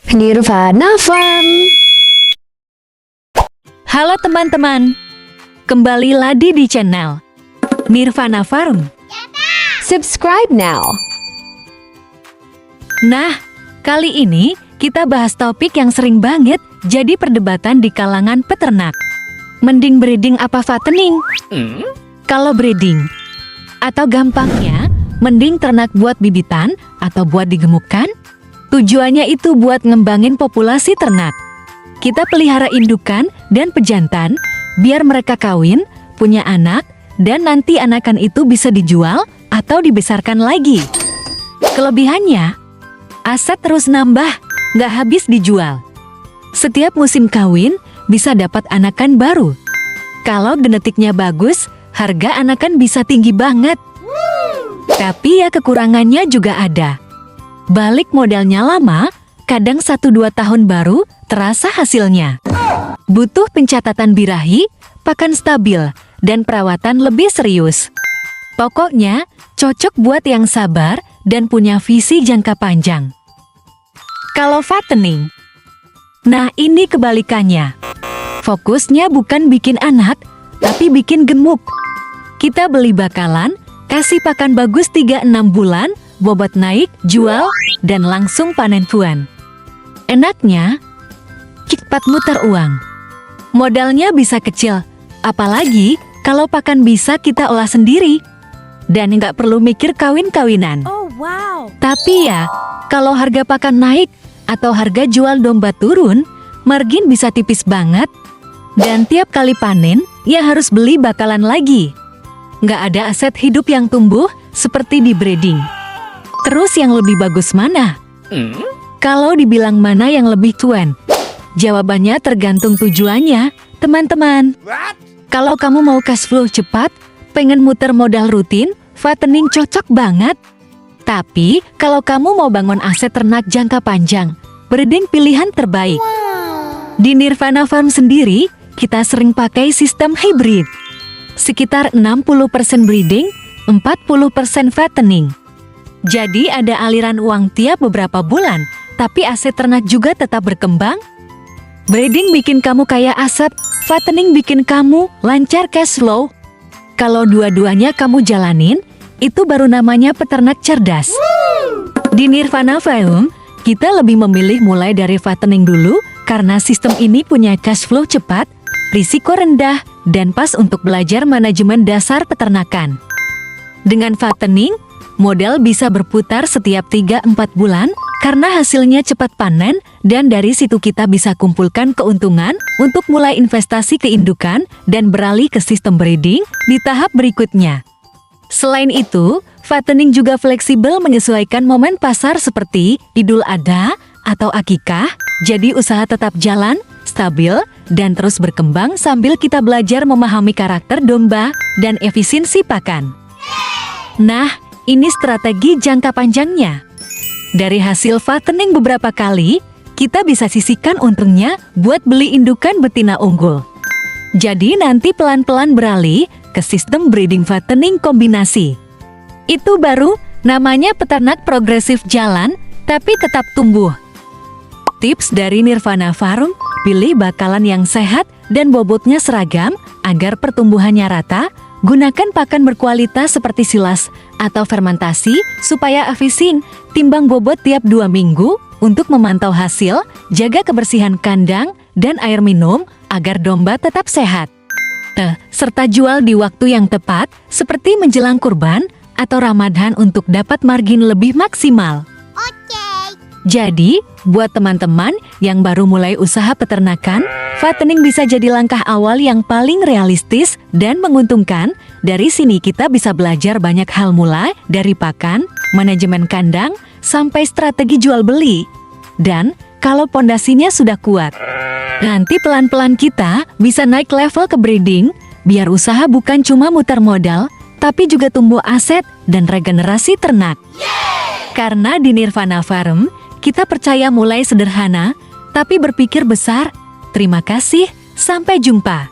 Nirvana Farm. Halo teman-teman, kembali lagi di channel Nirvana Farm. Subscribe now. Nah, kali ini kita bahas topik yang sering banget jadi perdebatan di kalangan peternak. Mending breeding apa fattening? Kalau breeding, atau gampangnya, mending ternak buat bibitan atau buat digemukkan? Tujuannya itu buat ngembangin populasi ternak. Kita pelihara indukan dan pejantan, biar mereka kawin, punya anak, dan nanti anakan itu bisa dijual atau dibesarkan lagi. Kelebihannya, aset terus nambah, nggak habis dijual. Setiap musim kawin, bisa dapat anakan baru. Kalau genetiknya bagus, harga anakan bisa tinggi banget. Tapi ya kekurangannya juga ada. Balik modalnya lama, kadang 1-2 tahun baru terasa hasilnya. Butuh pencatatan birahi, pakan stabil, dan perawatan lebih serius. Pokoknya, cocok buat yang sabar dan punya visi jangka panjang. Kalau fattening, nah ini kebalikannya. Fokusnya bukan bikin anak, tapi bikin gemuk. Kita beli bakalan, kasih pakan bagus 3-6 bulan, bobot naik, jual, dan langsung panen fuan. Enaknya, cepat muter uang. Modalnya bisa kecil, apalagi kalau pakan bisa kita olah sendiri. Dan nggak perlu mikir kawin-kawinan. Oh wow. Tapi ya, kalau harga pakan naik atau harga jual domba turun, margin bisa tipis banget. Dan tiap kali panen, ya harus beli bakalan lagi. Nggak ada aset hidup yang tumbuh seperti di breeding. Terus yang lebih bagus mana? Kalau dibilang mana yang lebih cuan? Jawabannya tergantung tujuannya, teman-teman. Kalau kamu mau cash flow cepat, pengen muter modal rutin, fattening cocok banget. Tapi, kalau kamu mau bangun aset ternak jangka panjang, breeding pilihan terbaik. Di Nirvana Farm sendiri, kita sering pakai sistem hybrid. Sekitar 60% breeding, 40% fattening. Jadi ada aliran uang tiap beberapa bulan, tapi aset ternak juga tetap berkembang. Breeding bikin kamu kaya aset, fattening bikin kamu lancar cash flow. Kalau dua-duanya kamu jalanin, itu baru namanya peternak cerdas. Di Nirvana Farm, kita lebih memilih mulai dari fattening dulu karena sistem ini punya cash flow cepat, risiko rendah, dan pas untuk belajar manajemen dasar peternakan. Dengan fattening, modal bisa berputar setiap 3-4 bulan karena hasilnya cepat panen dan dari situ kita bisa kumpulkan keuntungan untuk mulai investasi ke indukan dan beralih ke sistem breeding di tahap berikutnya. Selain itu, fattening juga fleksibel menyesuaikan momen pasar seperti Idul Adha atau Akikah, jadi usaha tetap jalan, stabil, dan terus berkembang sambil kita belajar memahami karakter domba dan efisiensi pakan. Nah, ini strategi jangka panjangnya. Dari hasil fattening beberapa kali, kita bisa sisihkan untungnya buat beli indukan betina unggul. Jadi nanti pelan-pelan beralih ke sistem breeding fattening kombinasi. Itu baru namanya peternak progresif jalan, tapi tetap tumbuh. Tips dari Nirvana Farm, pilih bakalan yang sehat dan bobotnya seragam agar pertumbuhannya rata. Gunakan pakan berkualitas seperti silas atau fermentasi supaya efisien, timbang bobot tiap 2 minggu untuk memantau hasil, jaga kebersihan kandang dan air minum agar domba tetap sehat. Serta jual di waktu yang tepat seperti menjelang kurban atau Ramadan untuk dapat margin lebih maksimal. Jadi, buat teman-teman yang baru mulai usaha peternakan, fattening bisa jadi langkah awal yang paling realistis dan menguntungkan. Dari sini kita bisa belajar banyak hal mulai dari pakan, manajemen kandang, sampai strategi jual beli. Dan, kalau pondasinya sudah kuat, nanti pelan-pelan kita bisa naik level ke breeding, biar usaha bukan cuma muter modal, tapi juga tumbuh aset dan regenerasi ternak. Karena di Nirvana Farm, kita percaya mulai sederhana, tapi berpikir besar. Terima kasih, sampai jumpa.